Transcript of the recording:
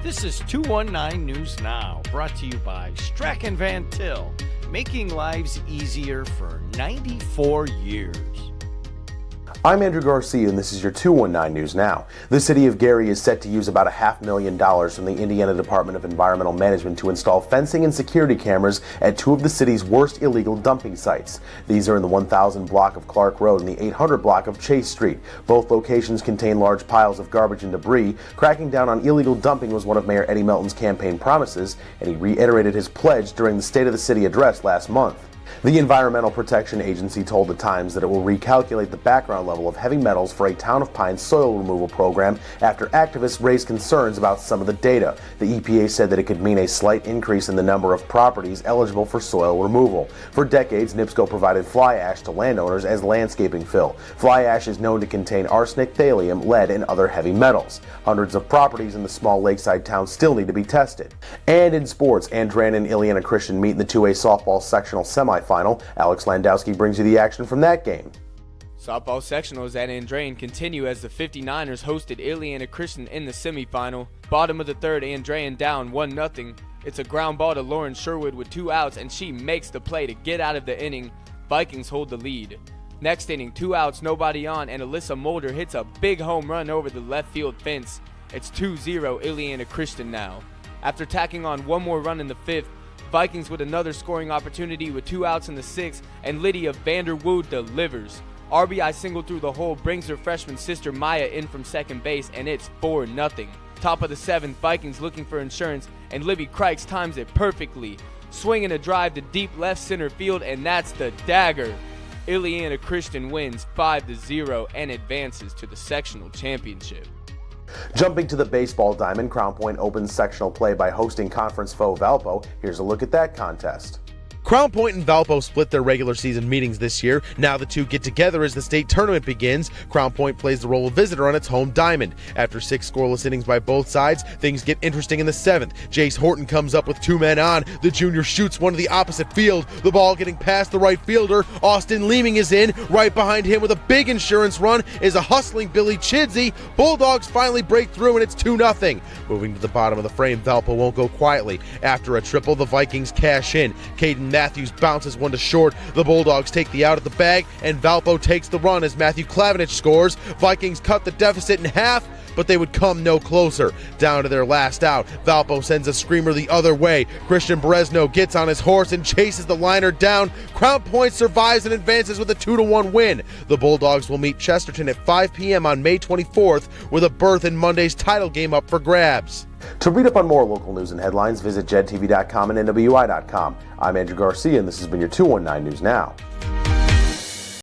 This is 219 News Now, brought to you by Strack & Van Til, making lives easier for 94 years. I'm Andrew Garcia, and this is your 219 News Now. The city of Gary is set to use about $500,000 from the Indiana Department of Environmental Management to install fencing and security cameras at two of the city's worst illegal dumping sites. These are in the 1000 block of Clark Road and the 800 block of Chase Street. Both locations contain large piles of garbage and debris. Cracking down on illegal dumping was one of Mayor Eddie Melton's campaign promises, and he reiterated his pledge during the State of the City address last month. The Environmental Protection Agency told the Times that it will recalculate the background level of heavy metals for a Town of Pines soil removal program after activists raised concerns about some of the data. The EPA said that it could mean a slight increase in the number of properties eligible for soil removal. For decades, NIPSCO provided fly ash to landowners as landscaping fill. Fly ash is known to contain arsenic, thallium, lead, and other heavy metals. Hundreds of properties in the small lakeside town still need to be tested. And in sports, Andrean and Illiana Christian meet in the 2A softball sectional semifinal. Alex Landowski brings you the action from that game. Softball sectionals at Andrean continue as the 59ers hosted Illiana Christian in the semifinal. Bottom of the third, Andrean down 1-0. It's a ground ball to Lauren Sherwood with 2 outs, and she makes the play to get out of the inning. Vikings hold the lead. Next inning, 2 outs, nobody on, and Alyssa Mulder hits a big home run over the left field fence. It's 2-0 Illiana Christian now. After tacking on one more run in the 5th, Vikings with another scoring opportunity with 2 outs in the 6th, and Lydia Vanderwood delivers. RBI single through the hole brings her freshman sister Maya in from second base, and it's 4-0. Top of the 7th, Vikings looking for insurance, and Libby Crikes times it perfectly. Swinging a drive to deep left center field, and that's the dagger. Illiana Christian wins 5-0 and advances to the sectional championship. Jumping to the baseball diamond, Crown Point opens sectional play by hosting conference foe Valpo. Here's a look at that contest. Crown Point and Valpo split their regular season meetings this year. Now the two get together as the state tournament begins. Crown Point plays the role of visitor on its home diamond. After 6 scoreless innings by both sides, things get interesting in the 7th. Jace Horton comes up with 2 men on. The junior shoots one to the opposite field. The ball getting past the right fielder. Austin Leeming is in. Right behind him with a big insurance run is a hustling Billy Chidsey. Bulldogs finally break through, and it's 2-0. Moving to the bottom of the frame, Valpo won't go quietly. After a triple, the Vikings cash in. Caden Matthews bounces one to short. The Bulldogs take the out at the bag, and Valpo takes the run as Matthew Klavanich scores. Vikings cut the deficit in half, but they would come no closer. Down to their last out, Valpo sends a screamer the other way. Christian Bresno gets on his horse and chases the liner down. Crown Point survives and advances with a 2-1 win. The Bulldogs will meet Chesterton at 5 p.m. on May 24th with a berth in Monday's title game up for grabs. To read up on more local news and headlines, visit JEDtv.com and NWI.com. I'm Andrew Garcia, and this has been your 219 News Now.